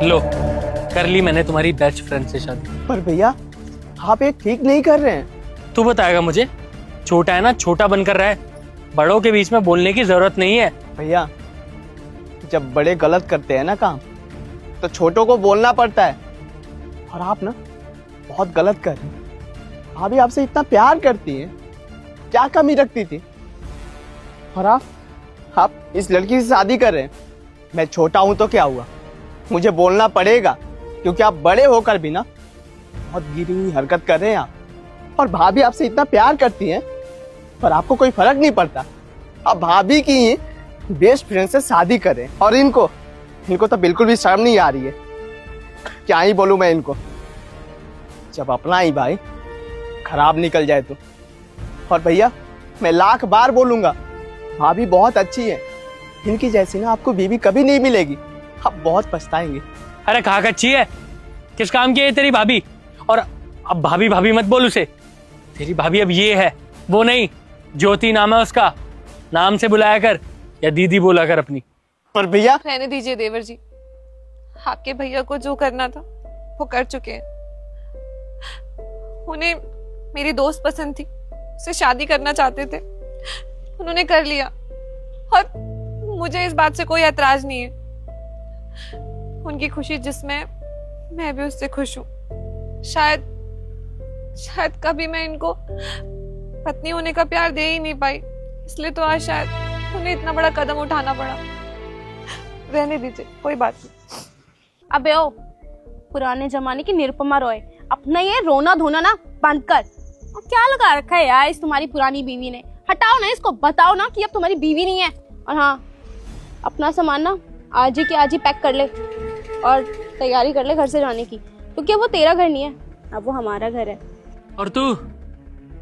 लो, कर ली मैंने तुम्हारी बेस्ट फ्रेंड से शादी। पर भैया आप ये ठीक नहीं कर रहे हैं। तू बताएगा मुझे? छोटा है ना, छोटा बनकर रहा है। बड़ों के बीच में बोलने की जरूरत नहीं है। भैया जब बड़े गलत करते हैं ना काम, तो छोटों को बोलना पड़ता है। और आप ना बहुत गलत कर रहे हैं। भाभी आपसे इतना प्यार करती है, क्या कमी रखती थी? और आप इस लड़की से शादी कर रहे हैं। मैं छोटा हूं तो क्या हुआ, मुझे बोलना पड़ेगा, क्योंकि आप बड़े होकर भी ना बहुत गिरी हुई हरकत कर रहे हैं आप। और भाभी आपसे इतना प्यार करती है, पर आपको कोई फर्क नहीं पड़ता। आप भाभी की ही बेस्ट फ्रेंड से शादी करें, और इनको तो बिल्कुल भी शर्म नहीं आ रही है। क्या ही बोलूं मैं इनको, जब अपना ही भाई खराब निकल जाए तो। और भैया मैं लाख बार बोलूंगा, भाभी बहुत अच्छी है। इनकी जैसी ना आपको बीवी कभी नहीं मिलेगी, आप बहुत पछताएंगे। अरे कहाँ का अच्छी है? किस काम की है तेरी भाभी? और अब भाभी भाभी मत बोल उसे। तेरी भाभी अब ये है, वो नहीं। ज्योति नाम है उसका, नाम से बुलाया कर या दीदी बोला कर अपनी। पर भैया रहने दीजिए देवर जी, आपके भैया को जो करना था वो कर चुके हैं। उन्हें मेरी दोस्त पसंद थी, उससे शादी करना चाहते थे, उन्होंने कर लिया। और मुझे इस बात से कोई ऐतराज नहीं है। उनकी खुशी जिसमें मैं भी उससे खुश हूं। शायद कभी मैं इनको पत्नी होने का प्यार दे ही नहीं पाई, इसलिए तो आज शायद उन्हें इतना बड़ा कदम उठाना पड़ा। रहने दीजिए, कोई बात नहीं। अबे ओ, पुराने जमाने की निरुपमा रॉय, अपना ये रोना धोना ना बंद कर। और क्या लगा रखा है यार इस तुम्हारी पुरानी बीवी ने? हटाओ ना इसको, बताओ ना कि अब तुम्हारी बीवी नहीं है। और हाँ, अपना सामान ना आज ही पैक कर ले और तैयारी कर ले घर से जाने की, क्योंकि अब वो तेरा घर नहीं है, अब वो हमारा घर है। और तू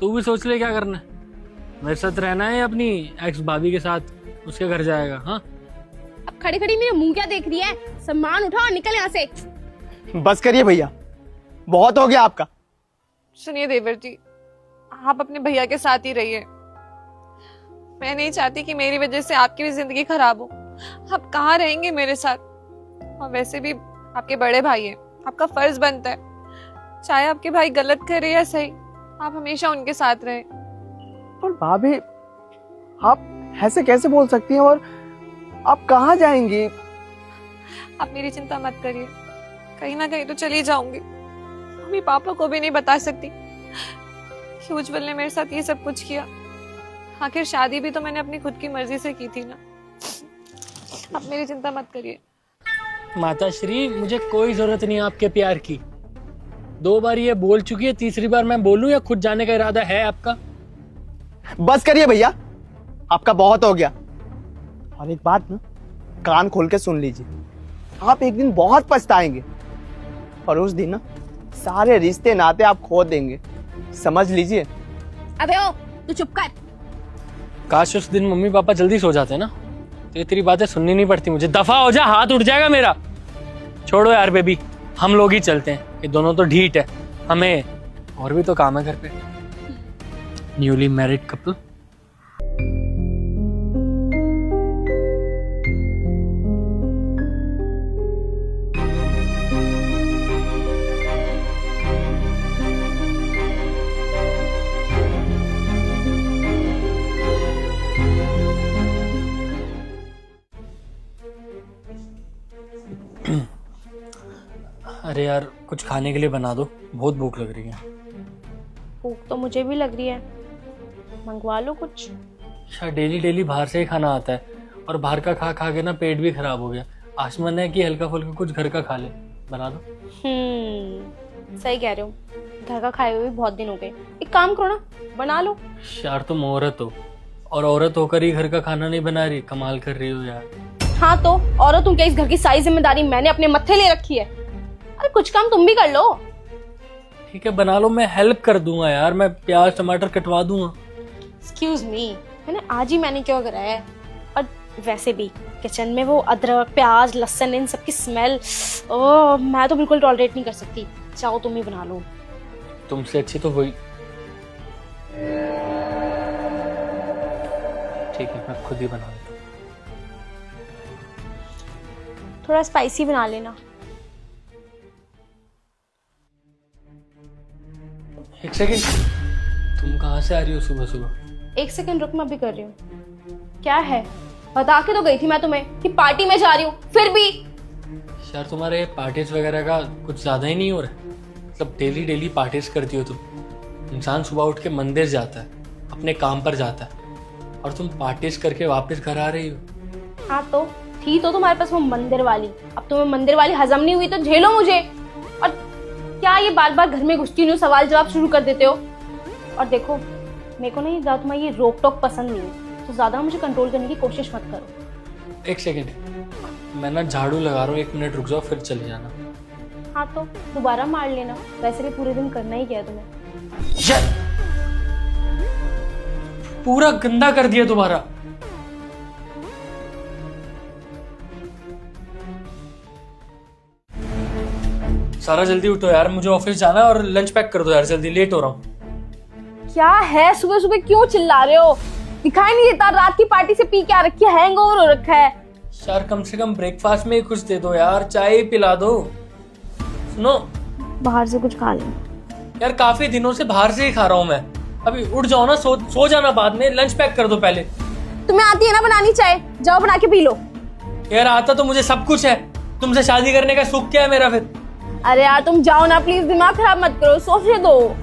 भी सोच ले क्या करना है। मेरे साथ रहना है या अपनी एक्स भाभी के साथ उसके घर जाएगा? हाँ, अब खड़ी खड़ी मेरे मुंह क्या देख रही है? सामान उठाओ और निकल यहाँ से। बस करिए भैया, बहुत हो गया आपका। सुनिए देवर जी, आप अपने भैया के साथ ही रहिए। मैं नहीं चाहती कि मेरी वजह से आपकी भी जिंदगी खराब हो। आप कहाँ रहेंगे मेरे साथ? और वैसे भी आपके बड़े भाई हैं, आपका फर्ज बनता है, चाहे आपके भाई गलत करे या सही, आप हमेशा उनके साथ रहें। और भाभी आप ऐसे कैसे बोल सकती हैं? और आप कहाँ जाएंगी? आप मेरी चिंता मत करिए, कहीं ना कहीं तो चली जाऊंगी। मम्मी पापा को भी नहीं बता सकती कि उज्जवल ने मेरे साथ ये सब कुछ किया। आखिर शादी भी तो मैंने अपनी खुद की मर्जी से की थी ना। आप मेरी चिंता मत करिए। माता श्री, मुझे कोई जरूरत नहीं है आपके प्यार की। 2 बार ये बोल चुकी है, तीसरी बार मैं बोलूं या खुद जाने का इरादा है आपका? बस करिए भैया, आपका बहुत हो गया। और एक बात ना कान खोल के सुन लीजिए, आप एक दिन बहुत पछताएंगे। और उस दिन ना सारे रिश्ते नाते आप खो देंगे, समझ लीजिए। अबे ओ, तू चुप कर। काश उस दिन मम्मी पापा जल्दी सो जाते ना, तो ये तेरी बातें सुननी नहीं पड़ती मुझे। दफा हो जा, हाथ उठ जाएगा मेरा। छोड़ो यार बेबी, हम लोग ही चलते हैं, ये दोनों तो ढीठ है। हमें और भी तो काम है घर पे। Newly married couple. अरे यार, कुछ खाने के लिए बना दो, बहुत भूख लग रही है। भूख तो मुझे भी लग रही है, मंगवा लो कुछ। शायद डेली बाहर से ही खाना आता है, और बाहर का खा खा के ना पेट भी खराब हो गया। आज मन है कि हल्का फुल्का कुछ घर का खा ले, बना दो। सही कह रहे हो, घर का खाए हुए भी बहुत दिन हो गए। एक काम करो ना, बना लो। यार तुम औरत हो, और औरत होकर ही घर का खाना नहीं बना रही, कमाल कर रही हो यार। हाँ तो औरत हूँ क्या, इस घर की सारी जिम्मेदारी मैंने अपने मत्थे ले रखी है। अरे कुछ काम तुम भी कर लो। ठीक है बना लो, मैं हेल्प कर दूंगा यार, मैं प्याज टमाटर कटवा दूंगा। एक्सक्यूज मी, मैंने आज ही मैनिक्योर कराया है। और वैसे भी किचन में वो अदरक प्याज लहसुन इन सबकी स्मेल, ओह मैं तो बिल्कुल टॉलरेट नहीं कर सकती। चाहो तुम ही बना लो। तुमसे अच्छी तो वही। ठीक है मैं खुद ही बना लेता हूँ। थोड़ा स्पाइसी बना लेना। एक सेकंड, तुम कहाँ से आ रही हो सुबह सुबह? 1 सेकंड रुक, मैं अभी कर रही हूँ। क्या है, बता के तो गई थी मैं तुम्हें कि पार्टी में जा रही हूँ, फिर भी। यार तुम्हारे पार्टीज वगैरह का कुछ ज़्यादा ही नहीं हो रहा है? मतलब डेली डेली पार्टीज करती हो तुम। इंसान सुबह उठ के मंदिर जाता है, अपने काम पर जाता है, और तुम पार्टीज करके वापस घर आ रही हो। हाँ तो थी तो तुम्हारे पास वो मंदिर वाली, अब तुम्हें मंदिर वाली हजम नहीं हुई तो झेलो मुझे। और क्या ये बार बार घर में घुसती नहीं, सवाल जवाब शुरू कर देते हो। और देखो, मेरे को नहीं ज़्यादा तुम्हारी ये रोक टोक पसंद नहीं है, तो ज़्यादा मुझे कंट्रोल करने की कोशिश मत करो। 1 सेकंड, मैं ना झाड़ू लगा रहा हूँ, 1 मिनट रुक जाओ फिर चले जाना। हाँ तो दोबारा मार लेना, वैसे भी पूरे दिन करना ही क्या है तुम्हें। यार पूरा गंदा कर दिया दोबारा। सारा जल्दी उठो यार, मुझे ऑफिस जाना है, और लंच पैक कर दो यार जल्दी, लेट हो रहा हूँ। क्या है, सुबह सुबह क्यों चिल्ला रहे हो? दिखाई नहीं देता रात की पार्टी से पी के आ रखी है, हैंगओवर हो रखा है। यार कम से कम ब्रेकफास्ट में ही कुछ दे दो यार, चाय पिला दो। सुनो, बाहर से कुछ खा ले यार काफी दिनों से बाहर से ही खा रहा हूँ मैं। अभी उठ जाओ ना, सो जाना बाद में, लंच पैक कर दो पहले। तुम्हें आती है ना बनानी चाय, जाओ बना के पी लो। यार आता तो मुझे सब कुछ है, तुमसे शादी करने का सुख क्या है मेरा फिर? अरे यार तुम जाओ ना प्लीज, दिमाग खराब मत करो, सोचने दो।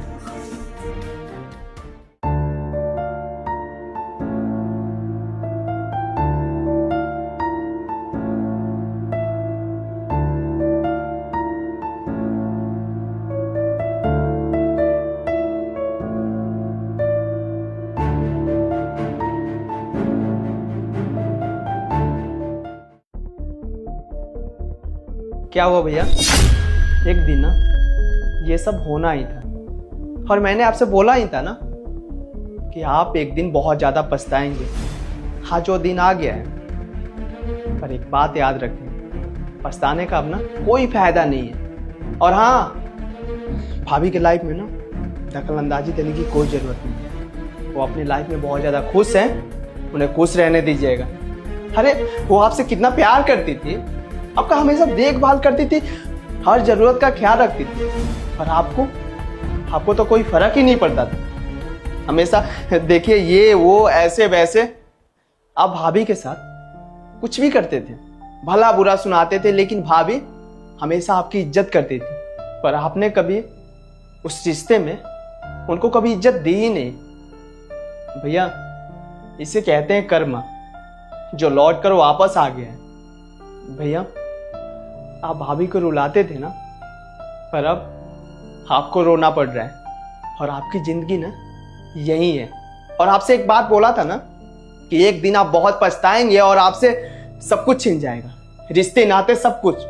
क्या हुआ भैया? एक दिन ना ये सब होना ही था, और मैंने आपसे बोला ही था ना कि आप एक दिन बहुत ज्यादा पछताएंगे। हाँ, जो दिन आ गया है, पर एक बात याद रखें, पछताने का अब ना कोई फायदा नहीं है। और हाँ, भाभी के लाइफ में ना दखल अंदाजी देने की कोई जरूरत नहीं है। वो अपनी लाइफ में बहुत ज्यादा खुश हैं, उन्हें खुश रहने दीजिएगा। अरे वो आपसे कितना प्यार करती थी, आपका हमेशा देखभाल करती थी, हर जरूरत का ख्याल रखती थी, पर आपको तो कोई फर्क ही नहीं पड़ता था। हमेशा देखिए ये वो ऐसे वैसे। आप भाभी के साथ कुछ भी करते थे, भला बुरा सुनाते थे, लेकिन भाभी हमेशा आपकी इज्जत करती थी। पर आपने कभी उस रिश्ते में उनको कभी इज्जत दी ही नहीं। भैया, इसे कहते हैं कर्म, जो लौट कर वापस आ गया है। भैया, आप भाभी को रुलाते थे ना, पर अब आपको रोना पड़ रहा है, और आपकी जिंदगी ना यही है। और आपसे एक बात बोला था ना कि एक दिन आप बहुत पछताएंगे और आपसे सब कुछ छिन जाएगा, रिश्ते नाते सब कुछ।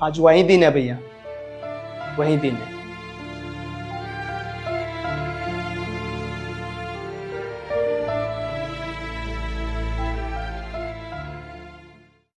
आज वही दिन है भैया, वही दिन है।